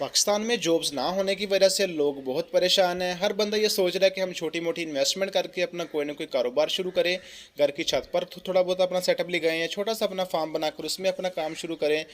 पाकिस्तान में जॉब्स ना होने की वजह से लोग बहुत परेशान हैं। हर बंदा ये सोच रहा है कि हम छोटी मोटी इन्वेस्टमेंट करके अपना कोई ना कोई कारोबार शुरू करें, घर की छत पर थोड़ा बहुत अपना सेटअप लगाएं या छोटा सा अपना फार्म बनाकर उसमें अपना काम शुरू करें।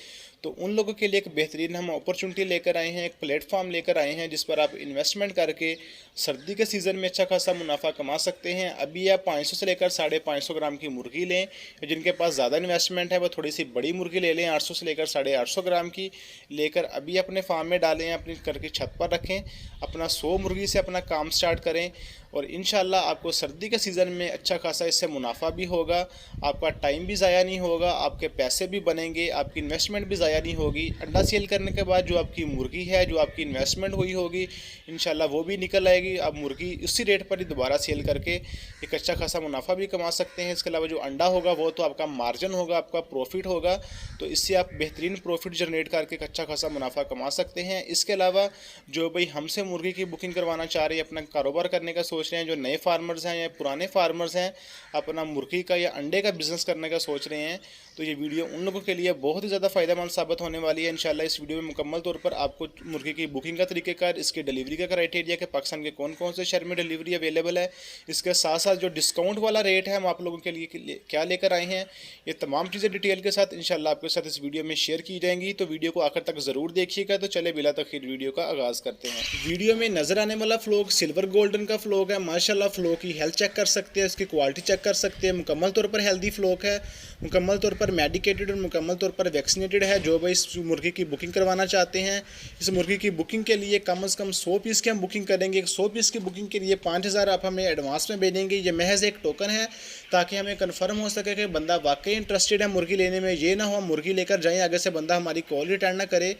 तो उन लोगों के लिए एक बेहतरीन हम अपॉर्चुनिटी लेकर आए हैं, एक प्लेटफॉर्म लेकर आए हैं जिस पर आप इन्वेस्टमेंट करके सर्दी के सीज़न में अच्छा खासा मुनाफा कमा सकते हैं। अभी आप 500 से लेकर 550 ग्राम की मुर्गी लें, जिनके पास ज़्यादा इन्वेस्टमेंट है वो थोड़ी सी बड़ी मुर्गी ले लें, 800 से लेकर 850 ग्राम की लेकर अभी अपने फार्म में डालें, अपनी घर की छत पर रखें, अपना 100 मुर्गी से अपना काम स्टार्ट करें और इंशाल्लाह आपको सर्दी के सीज़न में अच्छा खासा इससे मुनाफा भी होगा, आपका टाइम भी ज़ाया नहीं होगा, आपके पैसे भी बनेंगे, आपकी इन्वेस्टमेंट भी ज़ाया नहीं होगी। अंडा सेल करने के बाद जो आपकी मुर्गी है, जो आपकी इन्वेस्टमेंट हुई होगी, इंशाल्लाह वो भी निकल आएगी। आप मुर्गी उसी रेट पर ही दोबारा सेल करके एक अच्छा खासा मुनाफा भी कमा सकते हैं। इसके अलावा जो अंडा होगा वो तो आपका मार्जिन होगा, आपका प्रॉफिट होगा, तो इससे आप बेहतरीन प्रॉफिट जनरेट करके एक अच्छा खासा मुनाफा कमा सकते हैं। इसके अलावा जो भाई हमसे मुर्गी की बुकिंग करवाना चाह रहे हैं, अपना कारोबार करने का सोच रहे हैं, जो नए फार्मर्स हैं या पुराने फार्मर्स हैं, अपना मुर्गी का या अंडे का बिज़नेस करने का सोच रहे हैं, तो ये वीडियो उन लोगों के लिए बहुत ही ज़्यादा फ़ायदेमंद साबित होने वाली है। इंशाल्लाह इस वीडियो में मुकम्मल तौर पर आपको मुर्गी की बुकिंग का तरीक़ेकार, इसकी डिलीवरी का क्राइटेरिया कि पाकिस्तान के कौन कौन से शहर में डिलीवरी अवेलेबल है, इसके साथ साथ जो डिस्काउंट वाला रेट है हम आप लोगों के लिए क्या लेकर आए हैं, ये तमाम चीज़ें डिटेल के साथ इंशाल्लाह आपके साथ इस वीडियो में शेयर की जाएंगी। तो वीडियो को आखिर तक ज़रूर देखिएगा। तो चले बिला तखीर वीडियो का आगाज़ करते हैं। वीडियो में नज़र आने वाला फ्लॉग सिल्वर गोल्डन का फ्लॉग है। माशाल्लाह फ्लॉग की हेल्थ चेक कर सकते हैं, उसकी क्वालिटी चेक कर सकते हैं। मुकम्मल तौर पर हेल्दी फ्लॉग है, मुकम्मल तौर पर मेडिकेटेड और मुकम्मल तौर पर वैक्सीनेटेड है। जो भाई इस मुर्गी की बुकिंग करवाना चाहते हैं, इस मुर्गी की बुकिंग के लिए कम से कम 100 पीस की हम बुकिंग करेंगे। 100 पीस की बुकिंग के लिए 5000 आप हमें एडवांस में भेजेंगे। ये महज एक टोकन है ताकि हमें कंफर्म हो सके कि बंदा वाकई इंटरेस्टेड है मुर्गी लेने में। ये ना हो हम मुर्गी लेकर जाएं, आगे से बंदा हमारी कॉल रिटर्न ना करे,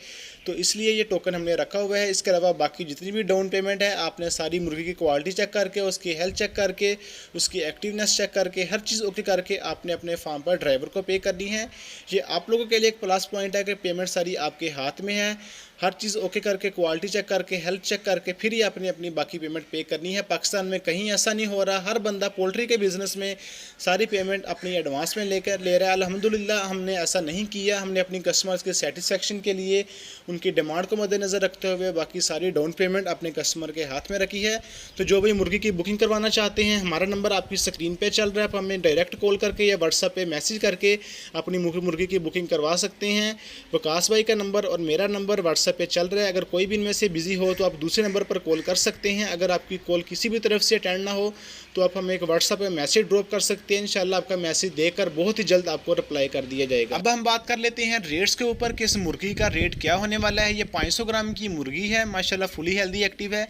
तो इसलिए ये टोकन हमने रखा हुआ है। इसके अलावा बाकी जितनी भी डाउन पेमेंट है आपने सारी मुर्गी की क्वालिटी चेक करके, उसकी हेल्थ चेक करके, उसकी एक्टिवनेस चेक करके, हर चीज़ ओके करके आपने अपने फार्म पर ड्राइवर को पे करनी है। ये आप लोगों के लिए एक प्लस पॉइंट है कि पेमेंट सारी आपके हाथ में है। हर चीज़ ओके करके, क्वालिटी चेक करके, हेल्थ चेक करके फिर ही आपने अपनी बाकी पेमेंट पे करनी है। पाकिस्तान में कहीं ऐसा नहीं हो रहा। हर बंदा पोल्ट्री के बिज़नेस में सारी पेमेंट अपनी एडवांस में ले रहा है। अल्हम्दुलिल्लाह हमने ऐसा नहीं किया। हमने अपनी कस्टमर्स के सेटिस्फेक्शन के लिए उनकी डिमांड को मद्देनज़र रखते हुए बाकी सारी डाउन पेमेंट अपने कस्टमर के हाथ में रखी है। तो जो भी मुर्गी की बुकिंग करवाना चाहते हैं, हमारा नंबर आपकी स्क्रीन पर चल रहा है, आप हमें डायरेक्ट कॉल करके या व्हाट्सएप पर मैसेज करके अपनी मुर्गी की बुकिंग करवा सकते हैं। वकास भाई का नंबर और मेरा नंबर व्हाट्सएप पे चल रहा है। अगर कोई भी इनमें से बिजी हो तो आप दूसरे नंबर पर कॉल कर सकते हैं। अगर आपकी कॉल किसी भी तरफ से अटेंड ना हो तो आप हमें एक व्हाट्सएप पे मैसेज ड्रॉप कर सकते हैं। इंशाल्लाह आपका मैसेज देखकर बहुत ही जल्द आपको रिप्लाई कर दिया जाएगा। अब हम बात कर लेते हैं रेट्स के ऊपर कि इस मुर्गी का रेट क्या होने वाला है। ये 500 ग्राम की मुर्गी है, माशाल्लाह फुली हेल्दी एक्टिव है।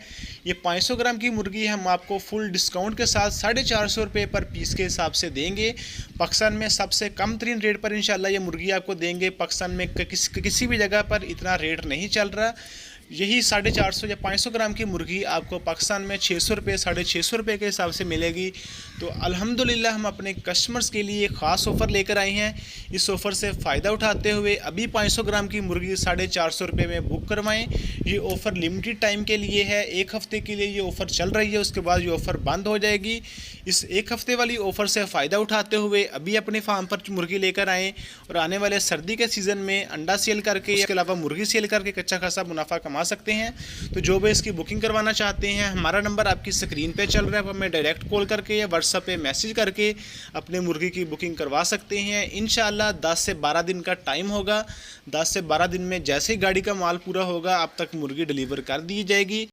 ये 500 ग्राम की मुर्गी हम आपको फुल डिस्काउंट के साथ 450 रुपये पर पीस के हिसाब से देंगे। पाकिस्तान में सबसे कम तरीन रेट पर इंशाल्लाह ये मुर्गी आपको देंगे। पाकिस्तान में किसी भी जगह पर इतना रेट नहीं चल रहा। यही 450 या 500 ग्राम की मुर्गी आपको पाकिस्तान में 600 रुपये, 650 रुपये के हिसाब से मिलेगी। तो अल्हम्दुलिल्लाह हम अपने कस्टमर्स के लिए ख़ास ऑफ़र लेकर आए हैं। इस ऑफ़र से फ़ायदा उठाते हुए अभी 500 ग्राम की मुर्गी 450 रुपये में बुक करवाएं। ये ऑफ़र लिमिटेड टाइम के लिए है, एक हफ़्ते के लिए ये ऑफ़र चल रही है, उसके बाद ये ऑफ़र बंद हो जाएगी। इस एक हफ़्ते वाली ऑफ़र से फ़ायदा उठाते हुए अभी अपने फार्म पर मुर्गी लेकर आएँ और आने वाले सर्दी के सीज़न में अंडा सेल करके, इसके अलावा मुर्गी सेल करके अच्छा खासा मुनाफा कमा सकते हैं। तो जो भी इसकी बुकिंग करवाना चाहते हैं, हमारा नंबर आपकी स्क्रीन पे चल रहा है, आप हमें डायरेक्ट कॉल करके या व्हाट्सएप पे मैसेज करके अपने मुर्गी की बुकिंग करवा सकते हैं। इंशाल्लाह 10 से 12 दिन का टाइम होगा। 10 से 12 दिन में जैसे ही गाड़ी का माल पूरा होगा आप तक मुर्गी डिलीवर कर दी जाएगी।